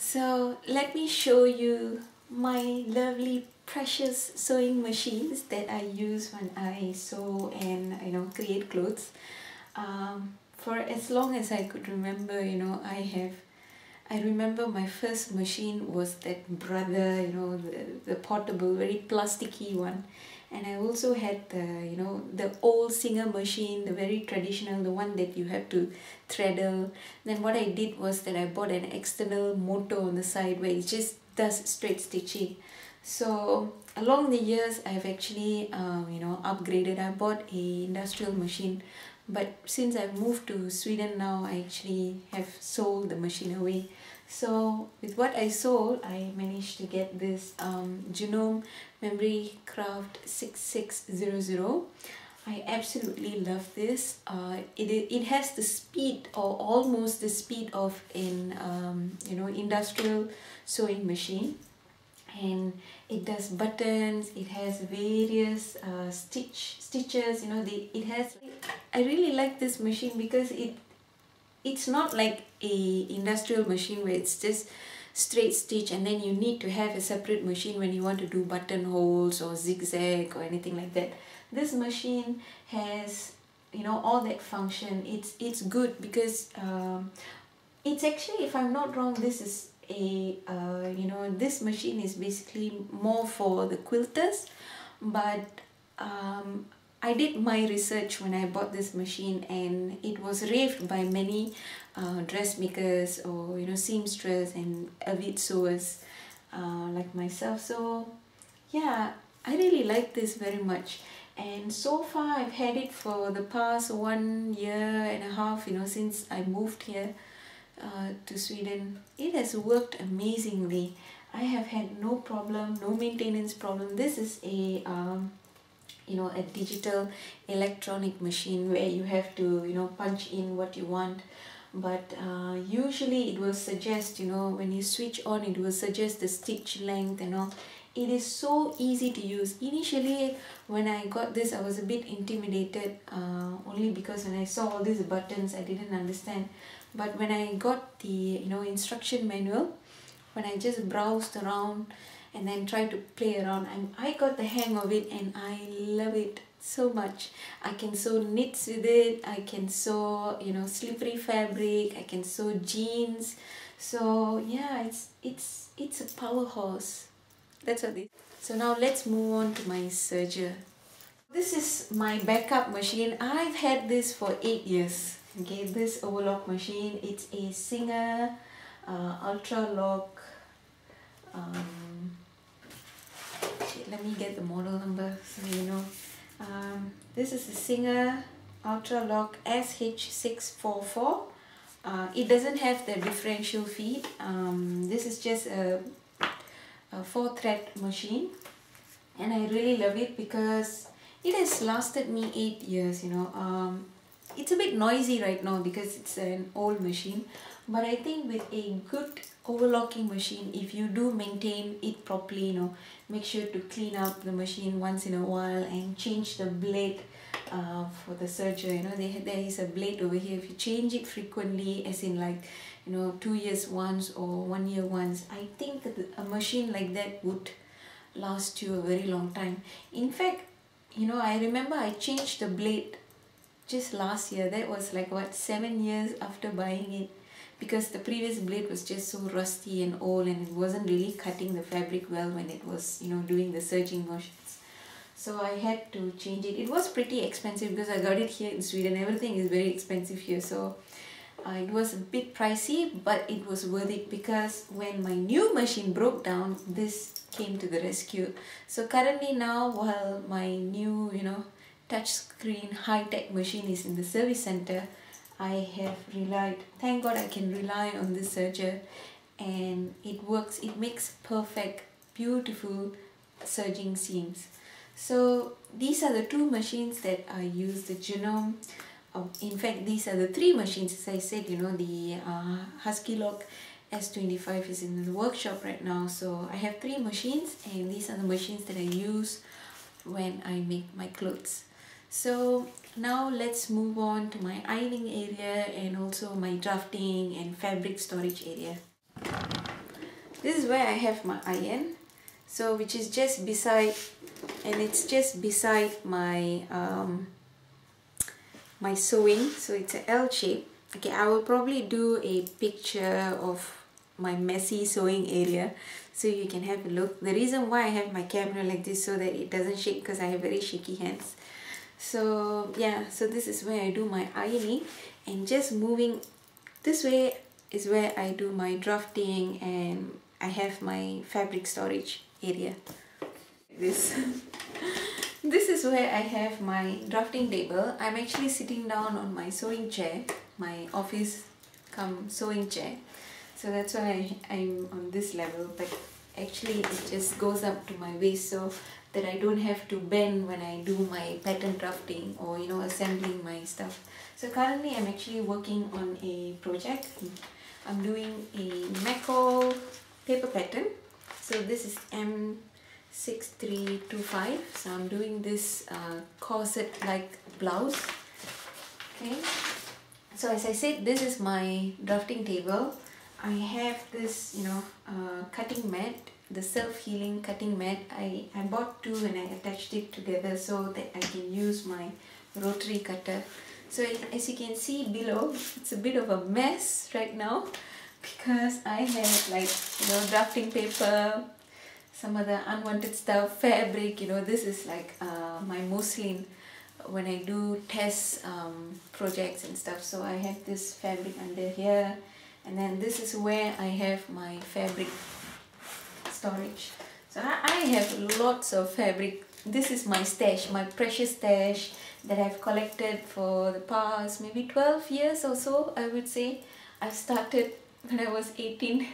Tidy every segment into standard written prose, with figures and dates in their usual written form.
So let me show you my lovely precious sewing machines that I use when I sew and create clothes. For as long as I could remember, I remember my first machine was that Brother, the portable, very plasticky one. And I also had the old Singer machine, the very traditional, the one that you have to treadle. Then what I did was that I bought an external motor on the side where it just does straight stitching. So along the years, I've actually upgraded. I bought a industrial machine, but since I've moved to Sweden now, I actually have sold the machine away. So with what I sold, I managed to get this Genome Memory Craft 6600. I absolutely love this. It has the speed, or almost the speed, of an industrial sewing machine, and it does buttons. It has various stitches. It has. I really like this machine because it's not like a industrial machine where it's just straight stitch and then you need to have a separate machine when you want to do buttonholes or zigzag or anything like that. This machine has all that function. It's good because it's actually, if I'm not wrong, this is a this machine is basically more for the quilters, but I did my research when I bought this machine, and it was raved by many dressmakers or seamstress and avid sewers like myself. So yeah, I really like this very much. And so far I've had it for the past 1 year and a half, since I moved here to Sweden. It has worked amazingly. I have had no problem, no maintenance problem. This is a a digital electronic machine where you have to punch in what you want, but usually it will suggest, when you switch on, it will suggest the stitch length and all. It is so easy to use. Initially when I got this, I was a bit intimidated, only because when I saw all these buttons I didn't understand. But when I got the instruction manual, when I just browsed around and then try to play around, I got the hang of it, and I love it so much. I can sew knits with it. I can sew slippery fabric. I can sew jeans. So yeah, it's a powerhouse. That's what it is. So now let's move on to my serger. This is my backup machine. I've had this for 8 years. Okay, this overlock machine. It's a Singer ultra lock. Let me get the model number so you know. This is a Singer Ultra Lock SH644. It doesn't have the differential feed. This is just a 4-thread machine, and I really love it because it has lasted me 8 years. It's a bit noisy right now because it's an old machine, but I think with a good overlocking machine, if you do maintain it properly, make sure to clean up the machine once in a while and change the blade for the serger. There is a blade over here. If you change it frequently, as in like 2 years once or 1 year once, I think that a machine like that would last you a very long time. In fact, I remember I changed the blade just last year. That was like what, 7 years after buying it, because the previous blade was just so rusty and old, and it wasn't really cutting the fabric well when it was doing the serging motions. So I had to change it. It was pretty expensive because I got it here in Sweden. Everything is very expensive here, so it was a bit pricey, but it was worth it because when my new machine broke down, this came to the rescue. So currently now, while my new touchscreen high-tech machine is in the service center, I have relied, thank God I can rely on this serger, and it works. It makes perfect, beautiful serging seams. So these are the two machines that I use, the Genome. In fact, these are the 3 machines. As I said, the Husky Lock S25 is in the workshop right now. So I have 3 machines, and these are the machines that I use when I make my clothes. So now let's move on to my ironing area and also my drafting and fabric storage area. this is where I have my iron, so which is just beside, and it's just beside my my sewing, so it's a L shape. Okay, I will probably do a picture of my messy sewing area so you can have a look. The reason why I have my camera like this so that it doesn't shake, because I have very shaky hands. So yeah, so this is where I do my ironing, and just moving this way is where I do my drafting, and I have my fabric storage area. This this is where I have my drafting table. I'm actually sitting down on my sewing chair, my office come sewing chair. So that's why I'm on this level, but actually it just goes up to my waist so that I don't have to bend when I do my pattern drafting or, you know, assembling my stuff. So currently I'm actually working on a project. I'm doing a Macol paper pattern. So this is M6325. So I'm doing this corset like blouse. Okay. So as I said, this is my drafting table. I have this, you know, cutting mat, the self-healing cutting mat. I bought two and I attached it together so that I can use my rotary cutter. So as you can see below, it's a bit of a mess right now because I have, like, you know, drafting paper, some other unwanted stuff, fabric, you know. This is like my muslin when I do test projects and stuff. So I have this fabric under here. And then this is where I have my fabric storage. So I have lots of fabric. This is my stash, my precious stash that I've collected for the past maybe 12 years or so, I would say. I started when I was 18.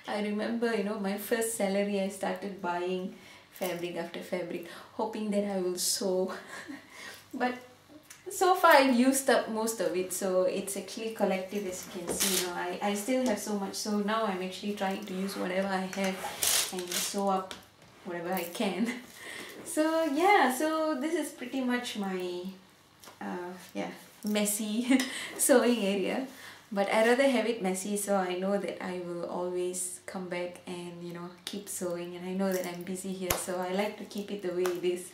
I remember, you know, my first salary, I started buying fabric after fabric, hoping that I will sew. But so far I've used up most of it, so it's actually collective, as you can see. You know, I still have so much, so now I'm actually trying to use whatever I have and sew up whatever I can. So yeah, so this is pretty much my messy sewing area, but I rather have it messy so I know that I will always come back and, you know, keep sewing, and I know that I'm busy here, so I like to keep it the way it is.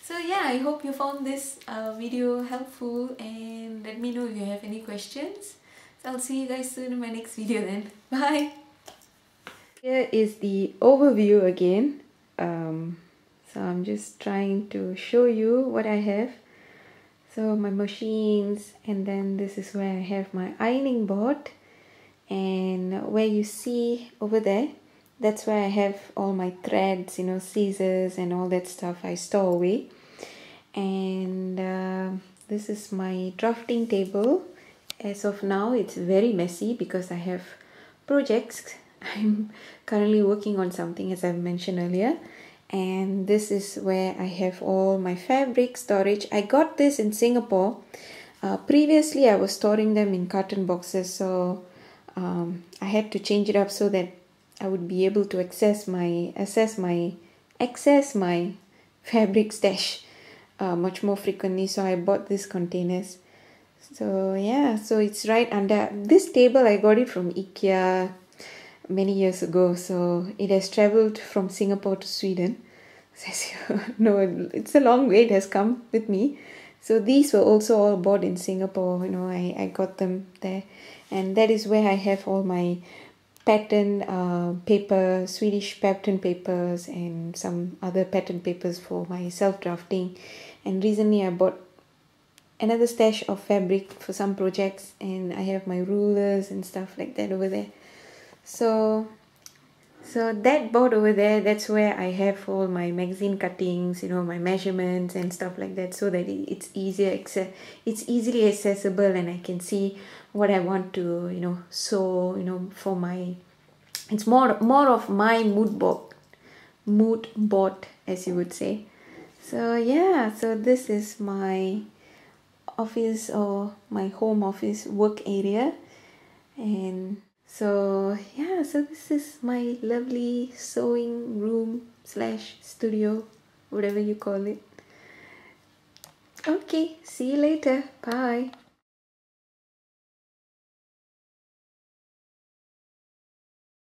So yeah, I hope you found this video helpful, and let me know if you have any questions. So I'll see you guys soon in my next video then. Bye! Here is the overview again. So I'm just trying to show you what I have. So my machines, and then this is where I have my ironing board, and where you see over there, that's where I have all my threads, you know, scissors and all that stuff I store away. And this is my drafting table. As of now, it's very messy because I have projects. I'm currently working on something, as I've mentioned earlier. And this is where I have all my fabric storage. I got this in Singapore. Previously, I was storing them in carton boxes, so I had to change it up so that I would be able to access my fabric stash much more frequently. So I bought these containers. So yeah, so it's right under this table. I got it from IKEA many years ago, so it has traveled from Singapore to Sweden. As you know, it's a long way. It has come with me. So these were also all bought in Singapore. You know, I got them there, and that is where I have all my pattern paper, Swedish pattern papers, and some other pattern papers for my self-drafting. And recently I bought another stash of fabric for some projects, and I have my rulers and stuff like that over there. So that board over there, that's where I have all my magazine cuttings, you know, my measurements and stuff like that, so that it's easily accessible, and I can see what I want to, you know, sew, you know, for my, it's more of my mood board, as you would say. So yeah, so this is my office, or my home office work area. And so yeah, so this is my lovely sewing room / studio, whatever you call it. Okay, see you later. Bye.